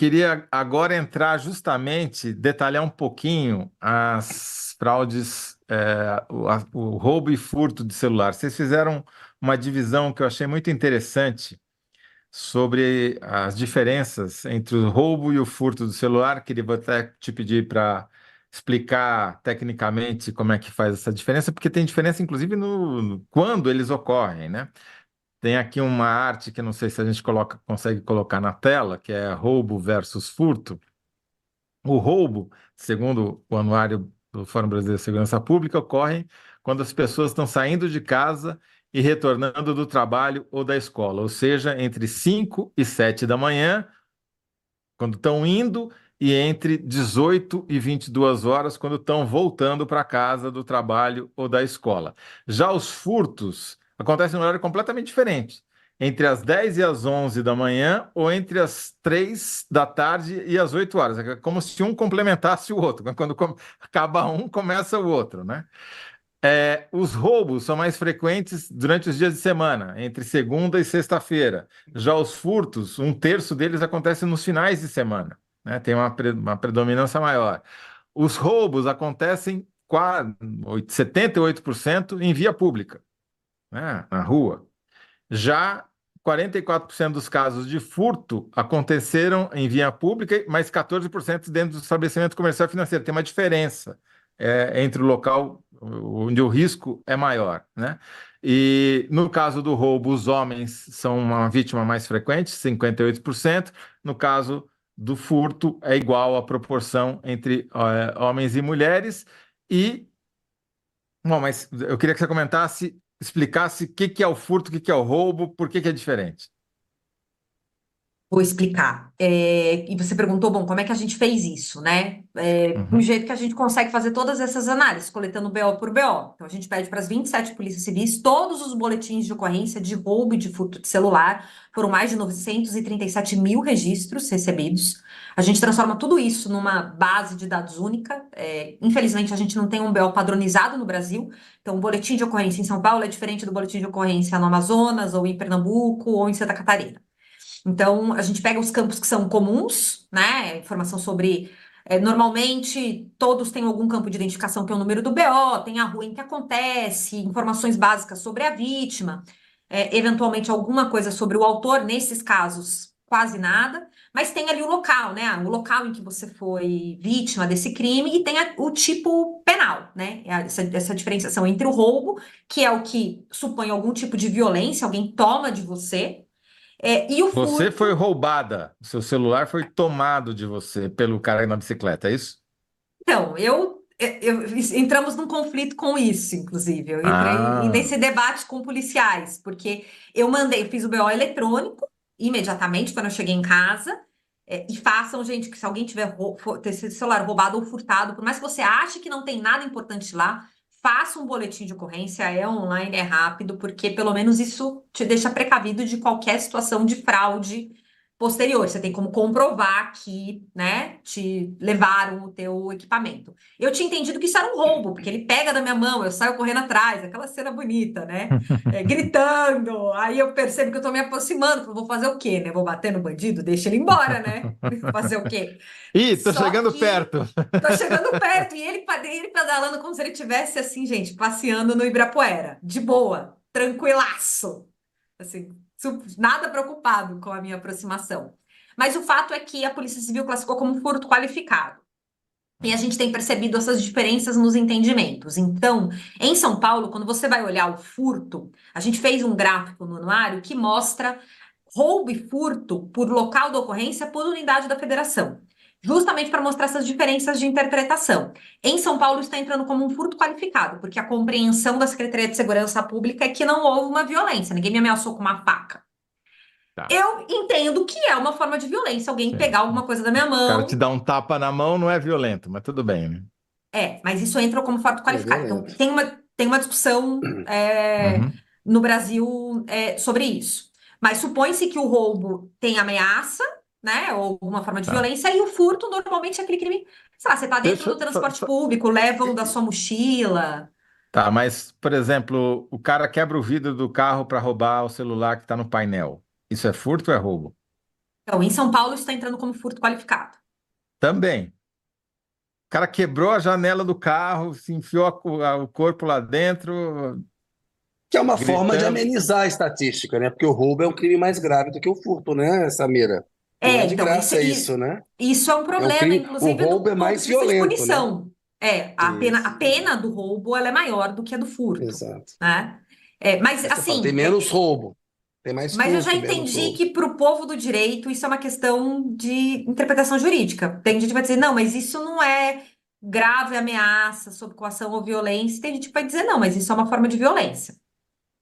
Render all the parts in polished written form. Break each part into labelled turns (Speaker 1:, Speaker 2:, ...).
Speaker 1: queria agora entrar justamente, detalhar um pouquinho as fraudes, o roubo e furto de celular. Vocês fizeram uma divisão que eu achei muito interessante sobre as diferenças entre o roubo e o furto do celular. Queria até te pedir para explicar tecnicamente como é que faz essa diferença, porque tem diferença, inclusive, no quando eles ocorrem, né? Tem aqui uma arte que não sei se a gente consegue colocar na tela, que é roubo versus furto. O roubo, segundo o Anuário do Fórum Brasileiro de Segurança Pública, ocorre quando as pessoas estão saindo de casa e retornando do trabalho ou da escola, ou seja, entre 5 e 7 da manhã, quando estão indo, e entre 18 e 22 horas, quando estão voltando para casa do trabalho ou da escola. Já os furtos acontecem em um horário completamente diferente, entre as 10 e as 11 da manhã ou entre as 3 da tarde e as 8 horas. É como se um complementasse o outro. Quando acaba um, começa o outro, né? Os roubos são mais frequentes durante os dias de semana, entre segunda e sexta-feira. Já os furtos, um terço deles acontece nos finais de semana, né? Tem uma predominância maior. Os roubos acontecem 78% em via pública, né? Na rua. Já 44% dos casos de furto aconteceram em via pública, mas 14% dentro do estabelecimento comercial e financeiro. Tem uma diferença entre o local onde o risco é maior, né? E no caso do roubo, os homens são uma vítima mais frequente, 58%. No caso do furto, é igual a proporção entre homens e mulheres. E Bom, mas eu queria que você comentasse, explicasse o que que é o furto, o que que é o roubo, por que que é diferente.
Speaker 2: Vou explicar. E você perguntou, bom, como é que a gente fez isso, né? Do
Speaker 1: Uhum.
Speaker 2: jeito que a gente consegue fazer todas essas análises, coletando BO por BO. Então, a gente pede para as 27 polícias civis todos os boletins de ocorrência de roubo e de furto de celular. Foram mais de 937 mil registros recebidos. A gente transforma tudo isso numa base de dados única. Infelizmente, a gente não tem um BO padronizado no Brasil. Então, o boletim de ocorrência em São Paulo é diferente do boletim de ocorrência no Amazonas, ou em Pernambuco, ou em Santa Catarina. Então, a gente pega os campos que são comuns, né? Informação sobre. Normalmente, todos têm algum campo de identificação que é o número do BO, tem a rua em que acontece, informações básicas sobre a vítima, eventualmente alguma coisa sobre o autor, nesses casos, quase nada, mas tem ali o local, né? O local em que você foi vítima desse crime e tem o tipo penal, né? Essa diferenciação entre o roubo, que é o que supõe algum tipo de violência, alguém toma de você. E o
Speaker 1: Você foi
Speaker 2: furto,
Speaker 1: roubada, o seu celular foi tomado de você pelo cara na bicicleta, é isso?
Speaker 2: então, entramos num conflito com isso, inclusive. Eu entrei
Speaker 1: Ah,
Speaker 2: nesse debate com policiais, porque eu fiz o BO eletrônico imediatamente quando eu cheguei em casa. E façam, gente, que se alguém ter seu celular roubado ou furtado, por mais que você ache que não tem nada importante lá, faça um boletim de ocorrência, é online, é rápido, porque pelo menos isso te deixa precavido de qualquer situação de fraude posterior. Você tem como comprovar que, né, te levaram o teu equipamento. Eu tinha entendido que isso era um roubo, porque ele pega da minha mão, eu saio correndo atrás, aquela cena bonita, né? Gritando. Aí eu percebo que eu tô me aproximando. Vou fazer o quê, né? Vou bater no bandido? Deixa ele embora, né? Fazer o quê?
Speaker 1: Ih, tô
Speaker 2: Só
Speaker 1: chegando
Speaker 2: que
Speaker 1: perto.
Speaker 2: tô chegando perto e ele pedalando como se ele tivesse assim, gente, passeando no Ibirapuera, de boa, tranquilaço. Assim, nada preocupado com a minha aproximação. Mas o fato é que a Polícia Civil classificou como furto qualificado. E a gente tem percebido essas diferenças nos entendimentos. Então, em São Paulo, quando você vai olhar o furto, a gente fez um gráfico no anuário que mostra roubo e furto por local da ocorrência por unidade da federação, justamente para mostrar essas diferenças de interpretação. Em São Paulo, está entrando como um furto qualificado, porque a compreensão da Secretaria de Segurança Pública é que não houve uma violência, ninguém me ameaçou com uma faca.
Speaker 1: Tá,
Speaker 2: Eu entendo que é uma forma de violência, alguém
Speaker 1: sim.
Speaker 2: pegar alguma coisa da minha
Speaker 1: O cara te
Speaker 2: mão.
Speaker 1: dá um tapa na mão, não é violento, mas tudo bem, né?
Speaker 2: Mas isso entra como fato
Speaker 3: É
Speaker 2: qualificado. Então,
Speaker 3: violento.
Speaker 2: tem uma discussão
Speaker 1: Uhum,
Speaker 2: no Brasil sobre isso. Mas supõe-se que o roubo tem ameaça, né, ou alguma forma de
Speaker 1: tá.
Speaker 2: violência, e o furto normalmente é aquele crime, sei lá, você está dentro
Speaker 1: Deixa.
Speaker 2: do transporte público, levam da sua mochila.
Speaker 1: Tá, mas, por exemplo, o cara quebra o vidro do carro para roubar o celular que está no painel. Isso é furto ou é roubo?
Speaker 2: Então, em São Paulo, isso está entrando como furto qualificado.
Speaker 1: Também. O cara quebrou a janela do carro, se enfiou o corpo lá dentro,
Speaker 3: Que é uma forma de
Speaker 1: gritando.
Speaker 3: amenizar a estatística, né? Porque o roubo é um crime mais grave do que o furto, né, Samira? Não é de
Speaker 2: Então,
Speaker 3: graça isso, né?
Speaker 2: isso é um
Speaker 3: É um
Speaker 2: problema,
Speaker 3: crime. O
Speaker 2: inclusive, do
Speaker 3: roubo é
Speaker 2: ponto
Speaker 3: mais
Speaker 2: de vista de
Speaker 3: violento, né?
Speaker 2: punição. A
Speaker 3: Isso,
Speaker 2: pena do roubo ela é maior do que a do furto,
Speaker 3: exato.
Speaker 2: né? Mas,
Speaker 3: Aí você fala, tem
Speaker 2: assim,
Speaker 3: menos roubo, tem mais
Speaker 2: mas eu já
Speaker 3: furto, menos
Speaker 2: entendi
Speaker 3: roubo.
Speaker 2: que para o povo do direito isso é uma questão de interpretação jurídica. Tem gente que vai dizer, não, mas isso não é grave ameaça sob coação ou violência. Tem gente que vai dizer, não, mas isso é uma forma de violência,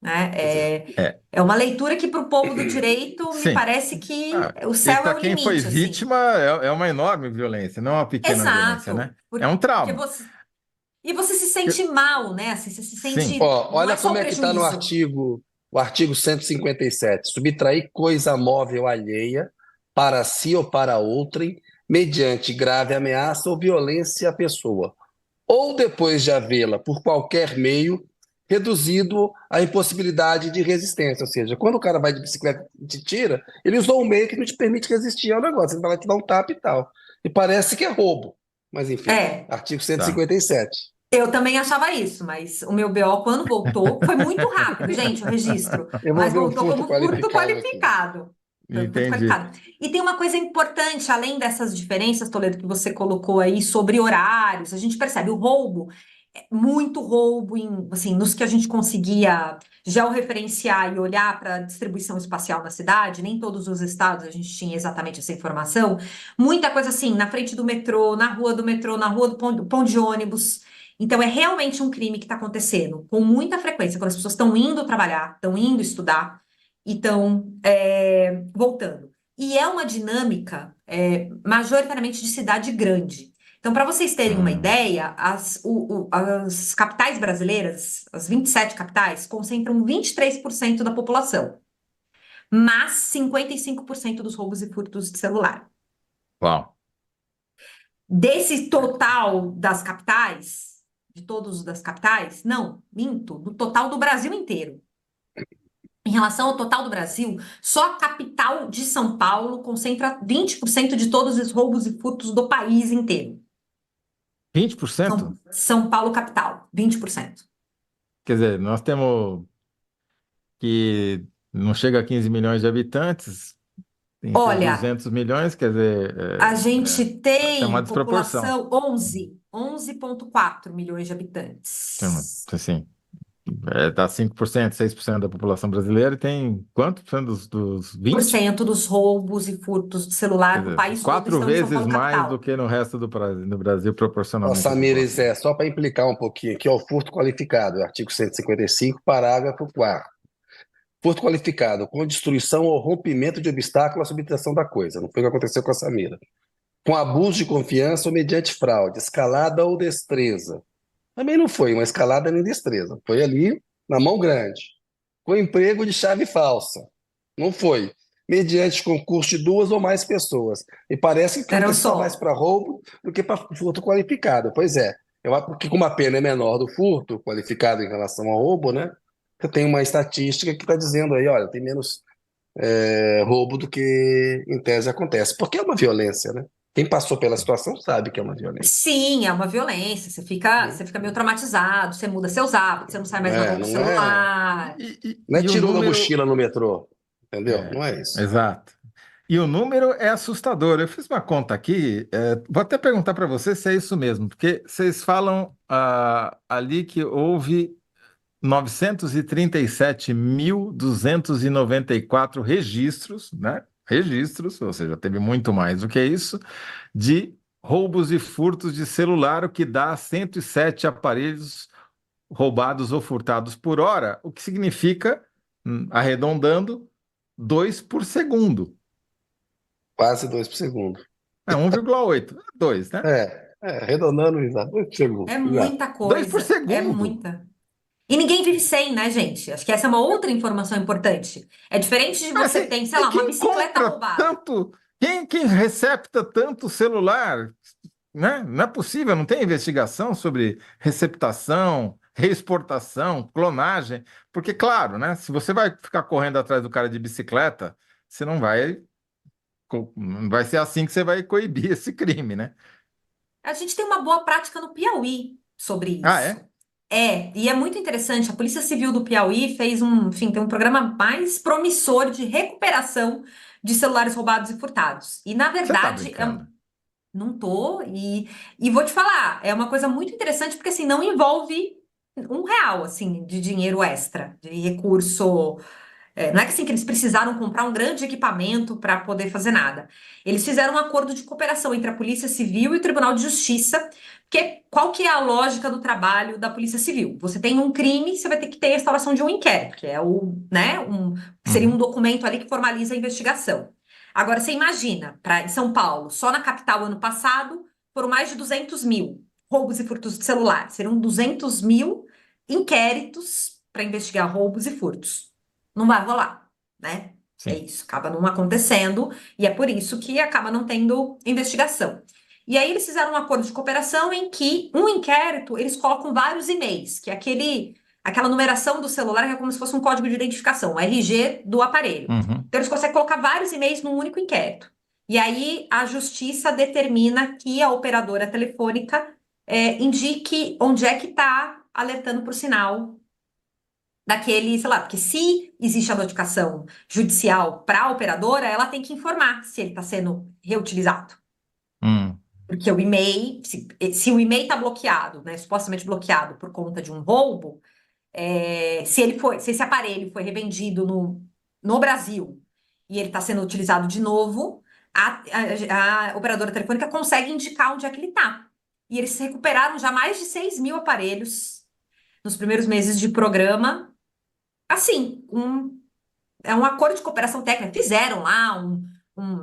Speaker 2: né?
Speaker 3: Pois é.
Speaker 1: É,
Speaker 2: É uma leitura que para o povo do direito me
Speaker 1: sim.
Speaker 2: parece que
Speaker 1: Ah,
Speaker 2: o
Speaker 1: e
Speaker 2: céu é
Speaker 1: para
Speaker 2: o
Speaker 1: quem foi
Speaker 2: limite, assim.
Speaker 1: vítima, é uma enorme violência, não é uma pequena violência,
Speaker 2: Exato.
Speaker 1: né? É um
Speaker 2: Porque
Speaker 1: trauma.
Speaker 2: você. E você se
Speaker 1: Eu-
Speaker 2: sente mal, né? Assim, você se
Speaker 1: Sim.
Speaker 2: sente.
Speaker 3: Ó,
Speaker 2: Não
Speaker 3: olha
Speaker 2: é só
Speaker 3: como
Speaker 2: o
Speaker 3: é que está no
Speaker 2: prejuízo.
Speaker 3: artigo 157. Subtrair coisa móvel alheia para si ou para outrem, mediante grave ameaça ou violência à pessoa, ou depois de havê-la, por qualquer meio, reduzido à impossibilidade de resistência. Ou seja, quando o cara vai de bicicleta e te tira, ele usou um meio que não te permite resistir ao negócio. Ele vai lá te dar um tapa e tal. E parece que é roubo. Mas enfim,
Speaker 2: É,
Speaker 3: artigo
Speaker 1: Tá.
Speaker 3: 157.
Speaker 2: eu também achava isso, mas o meu BO, quando voltou, foi muito rápido, gente, o registro.
Speaker 3: Eu vou
Speaker 2: Mas
Speaker 3: ver o
Speaker 2: voltou
Speaker 3: furto
Speaker 2: como furto
Speaker 3: qualificado aqui.
Speaker 2: qualificado. Foi um furto
Speaker 1: Entendi.
Speaker 2: qualificado. E tem uma coisa importante, além dessas diferenças, Toledo, que você colocou aí sobre horários, a gente percebe o roubo, muito roubo assim, nos que a gente conseguia georreferenciar e olhar para a distribuição espacial na cidade, nem todos os estados a gente tinha exatamente essa informação. Muita coisa assim, na frente do metrô, na rua do pão de ônibus. Então, é realmente um crime que está acontecendo com muita frequência, quando as pessoas estão indo trabalhar, estão indo estudar e estão voltando. E é uma dinâmica majoritariamente de cidade grande. Então, para vocês terem uma
Speaker 1: Hum.
Speaker 2: ideia, as capitais brasileiras, as 27 capitais, concentram 23% da população, mas 55% dos roubos e furtos de celular.
Speaker 1: Uau.
Speaker 2: Desse total das capitais, de todos das capitais, não, minto, do total do Brasil inteiro. Em relação ao total do Brasil, só a capital de São Paulo concentra 20% de todos os roubos e furtos do país inteiro.
Speaker 1: 20%?
Speaker 2: São Paulo, capital, 20%.
Speaker 1: Quer dizer, nós temos que não chega a 15 milhões de habitantes, entre os
Speaker 2: Olha,
Speaker 1: 200 milhões, quer dizer,
Speaker 2: a gente
Speaker 1: tem uma
Speaker 2: tem
Speaker 1: desproporção.
Speaker 2: população 11,4 milhões de
Speaker 1: Tem,
Speaker 2: habitantes.
Speaker 1: assim, dá 5%, 6% da população brasileira e tem quanto por cento dos
Speaker 2: Por
Speaker 1: 20?
Speaker 2: cento dos roubos e furtos de
Speaker 1: Quer
Speaker 2: celular do
Speaker 1: dizer,
Speaker 2: país todo
Speaker 1: quatro
Speaker 2: estão em São
Speaker 1: vezes
Speaker 2: Paulo,
Speaker 1: mais do
Speaker 2: capital.
Speaker 1: que no resto do Brasil,
Speaker 3: Ó,
Speaker 1: proporcionalmente à
Speaker 3: Samires,
Speaker 1: população.
Speaker 3: só para implicar um pouquinho aqui, ó, o furto qualificado, artigo 155, parágrafo 4º. Furto qualificado, com destruição ou rompimento de obstáculo à subtração da coisa. Não foi o que aconteceu com a Samira. Com abuso de confiança ou mediante fraude, escalada ou destreza. Também não foi uma escalada nem destreza. Foi ali na mão grande. Com emprego de chave falsa. Não foi. Mediante concurso de duas ou mais pessoas. E parece que
Speaker 2: Eram
Speaker 3: aconteceu mais
Speaker 2: só.
Speaker 3: para roubo do que para furto qualificado. Pois é. Eu acho que como a pena é menor do furto qualificado em relação ao roubo, né? Eu tenho uma estatística que está dizendo aí, olha, tem menos roubo do que em tese acontece. Porque é uma violência, né? Quem passou pela situação sabe que é uma violência.
Speaker 2: Sim, é uma violência.
Speaker 3: Né?
Speaker 2: Você fica meio traumatizado, você muda seus hábitos, você não sai mais na rua com o
Speaker 3: Não é,
Speaker 2: celular.
Speaker 3: não é
Speaker 1: E o
Speaker 3: tirou na
Speaker 1: número.
Speaker 3: mochila no metrô, entendeu?
Speaker 1: É,
Speaker 3: Não é isso.
Speaker 1: exato. E o número é assustador. Eu fiz uma conta aqui, vou até perguntar para você se é isso mesmo, porque vocês falam ali que houve 937.294 registros, né? Registros, ou seja, teve muito mais do que isso, de roubos e furtos de celular, o que dá 107 aparelhos roubados ou furtados por hora, o que significa, arredondando, 2 por segundo.
Speaker 3: Quase 2 por segundo.
Speaker 1: 1,8, 2, né?
Speaker 3: Arredondando, exato. 2 por segundo,
Speaker 2: É
Speaker 3: exato.
Speaker 2: muita
Speaker 1: 2 por
Speaker 2: coisa, é
Speaker 1: segundo.
Speaker 2: muita. E ninguém vive sem, né, gente? Acho que essa é uma outra informação importante. É diferente de você
Speaker 1: Assim,
Speaker 2: ter, sei
Speaker 1: e
Speaker 2: lá, uma
Speaker 1: quem
Speaker 2: bicicleta
Speaker 1: compra
Speaker 2: roubada.
Speaker 1: tanto, quem recepta tanto celular, né? Não é possível, não tem investigação sobre receptação, reexportação, clonagem, porque, claro, né? Se você vai ficar correndo atrás do cara de bicicleta, você não vai Não vai ser assim que você vai coibir esse crime, né?
Speaker 2: A gente tem uma boa prática no Piauí sobre
Speaker 1: Ah,
Speaker 2: isso.
Speaker 1: é?
Speaker 2: E é muito interessante. A Polícia Civil do Piauí fez enfim, tem um programa mais promissor de recuperação de celulares roubados e furtados. E, na
Speaker 1: Você tá
Speaker 2: verdade,
Speaker 1: brincando?
Speaker 2: não tô, e vou te falar, é uma coisa muito interessante, porque assim, não envolve R$ 1, assim, de dinheiro extra, de recurso. Não é que assim que eles precisaram comprar um grande equipamento para poder fazer nada. Eles fizeram um acordo de cooperação entre a Polícia Civil e o Tribunal de Justiça, porque qual que é a lógica do trabalho da Polícia Civil? Você tem um crime, você vai ter que ter a instalação de um inquérito, que é que seria um
Speaker 1: Uhum.
Speaker 2: documento ali que formaliza a investigação. Agora, você imagina, em São Paulo, só na capital ano passado, foram mais de 200 mil roubos e furtos de celular. Serão 200 mil inquéritos para investigar roubos e furtos. Não vai rolar, né? É
Speaker 1: Sim.
Speaker 2: isso, acaba não acontecendo, e é por isso que acaba não tendo investigação. E aí eles fizeram um acordo de cooperação em que um inquérito, eles colocam vários e-mails, que é aquela numeração do celular que é como se fosse um código de identificação, o RG do aparelho.
Speaker 1: Uhum.
Speaker 2: Então eles conseguem colocar vários e-mails num único inquérito. E aí a justiça determina que a operadora telefônica indique onde é que está alertando por sinal daquele, sei lá, porque se existe a notificação judicial para a operadora, ela tem que informar se ele está sendo reutilizado.
Speaker 1: Hum.
Speaker 2: Porque o e-mail, se o e-mail está bloqueado, né, supostamente bloqueado por conta de um roubo, se esse aparelho foi revendido no Brasil e ele está sendo utilizado de novo, a operadora telefônica consegue indicar onde é que ele está. E eles recuperaram já mais de 6 mil aparelhos nos primeiros meses de programa. Assim, é um acordo de cooperação técnica. Fizeram lá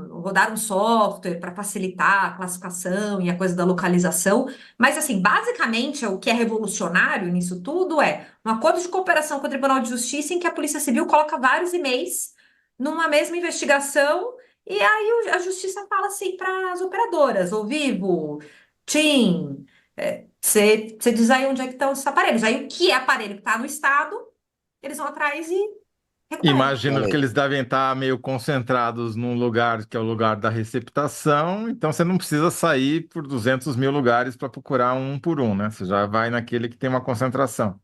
Speaker 2: rodaram um software para facilitar a classificação e a coisa da localização. Mas, assim, basicamente, o que é revolucionário nisso tudo é um acordo de cooperação com o Tribunal de Justiça em que a Polícia Civil coloca vários e-mails numa mesma investigação e aí a Justiça fala assim para as operadoras, ou Vivo, TIM, você diz aí onde é que estão esses aparelhos. Aí o que é aparelho que está no estado, eles vão atrás e recuperam.
Speaker 1: Imagino
Speaker 3: Olha
Speaker 1: que
Speaker 3: aí.
Speaker 1: eles devem estar meio concentrados num lugar que é o lugar da receptação, então você não precisa sair por 200 mil lugares para procurar um por um, né? Você já vai naquele que tem uma concentração.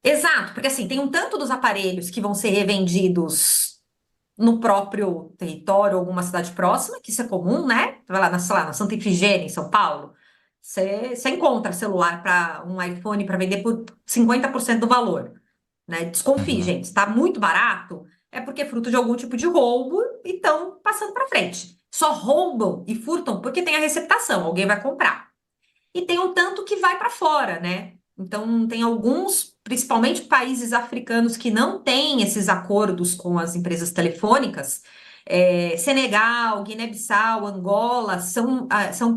Speaker 2: Exato, porque assim, tem um tanto dos aparelhos que vão ser revendidos no próprio território, alguma cidade próxima, que isso é comum, né? Vai lá, sei lá, na Santa Ifigênia, em São Paulo, você encontra celular para um iPhone para vender por 50% do valor, né? Desconfie,
Speaker 1: Uhum.
Speaker 2: gente, está muito barato, é porque é fruto de algum tipo de roubo e estão passando para frente. Só roubam e furtam porque tem a receptação, alguém vai comprar. E tem um tanto que vai para fora, né? Então, tem alguns, principalmente países africanos, que não têm esses acordos com as empresas telefônicas. Senegal, Guiné-Bissau, Angola, são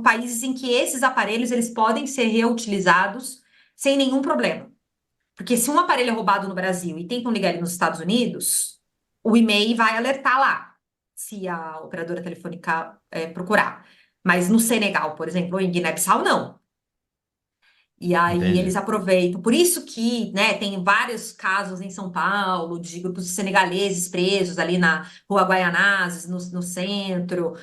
Speaker 2: países em que esses aparelhos eles podem ser reutilizados sem nenhum problema. Porque se um aparelho é roubado no Brasil e tentam ligar ele nos Estados Unidos, o e-mail vai alertar lá, se a operadora telefônica procurar. Mas no Senegal, por exemplo, ou em Guiné-Bissau, não. E aí eles
Speaker 1: Entendi.
Speaker 2: aproveitam. Por isso que, né, tem vários casos em São Paulo de grupos senegaleses presos ali na Rua Guaianazes, no centro,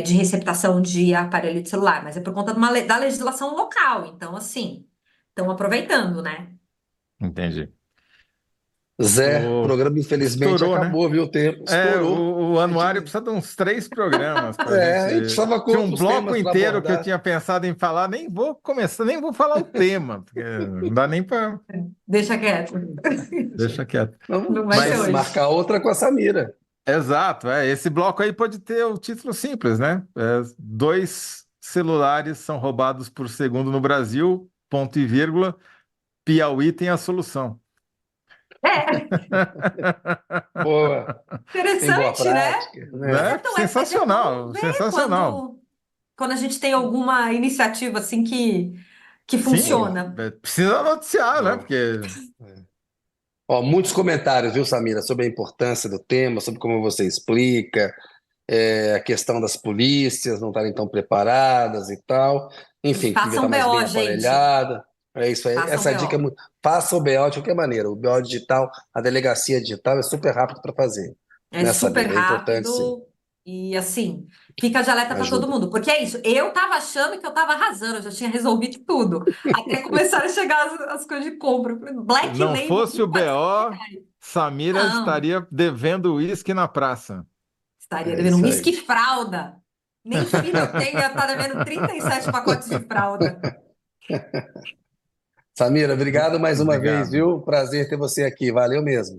Speaker 2: de receptação de aparelho de celular. Mas é por conta da legislação local. Então, assim, estão aproveitando, né?
Speaker 1: Entendi.
Speaker 3: Zé, o
Speaker 1: O...
Speaker 3: programa infelizmente
Speaker 1: Estourou, né?
Speaker 3: acabou, viu? O tempo estourou.
Speaker 1: O
Speaker 3: A gente,
Speaker 1: anuário precisa de uns 3 programas para a
Speaker 3: a
Speaker 1: gente.
Speaker 3: gente estava com
Speaker 1: Tinha um
Speaker 3: outros
Speaker 1: bloco
Speaker 3: temas para
Speaker 1: inteiro que eu
Speaker 3: abordar.
Speaker 1: tinha pensado em falar, nem vou começar, nem vou falar o tema, porque não dá nem para.
Speaker 2: Deixa quieto.
Speaker 1: Deixa quieto.
Speaker 2: Não
Speaker 3: Vamos
Speaker 2: vai ser hoje.
Speaker 3: marcar outra com a Samira.
Speaker 1: Exato, esse bloco aí pode ter o título simples, né? 2 celulares são roubados por segundo no Brasil, ponto e vírgula, Piauí tem a solução.
Speaker 2: É,
Speaker 3: Boa, tem boa
Speaker 2: interessante, né?
Speaker 3: prática,
Speaker 2: Mas
Speaker 3: né?
Speaker 1: Né?
Speaker 2: mas é bom
Speaker 1: Sensacional,
Speaker 2: ver
Speaker 1: sensacional.
Speaker 2: quando a gente tem alguma iniciativa assim que
Speaker 1: Sim,
Speaker 3: Boa,
Speaker 2: funciona.
Speaker 1: precisa noticiar, né?
Speaker 3: boa.
Speaker 1: Porque
Speaker 3: Ó, muitos comentários, viu, Samira, sobre a importância do tema, sobre como você explica, a questão das polícias não estarem tão preparadas e tal. Enfim, que devia estar
Speaker 2: Façam
Speaker 3: mais bem
Speaker 2: BO, gente.
Speaker 3: aparelhada. É isso aí.
Speaker 2: Façam
Speaker 3: Essa dica é
Speaker 2: BO.
Speaker 3: muito. Faça o BO de qualquer maneira. O BO digital, a delegacia digital é super rápido para fazer.
Speaker 2: É
Speaker 3: Né,
Speaker 2: super
Speaker 3: Samira? É importante, sim.
Speaker 2: rápido E assim, fica de alerta para todo
Speaker 3: Ajuda.
Speaker 2: mundo, porque é isso. Eu tava achando que eu tava arrasando, eu já tinha resolvido tudo. Até começaram a chegar as coisas de compra. Eu falei, Black
Speaker 1: Não
Speaker 2: Label,
Speaker 1: fosse o BO, Samira
Speaker 2: não,
Speaker 1: estaria devendo uísque na praça.
Speaker 2: estaria
Speaker 3: É
Speaker 2: devendo um
Speaker 3: isso
Speaker 2: uísque
Speaker 3: aí.
Speaker 2: e fralda. Nem filho eu tenho, eu estar devendo 37 pacotes de fralda.
Speaker 3: Samira, obrigado mais uma vez,
Speaker 1: Obrigado.
Speaker 3: viu? Prazer ter você aqui. Valeu mesmo.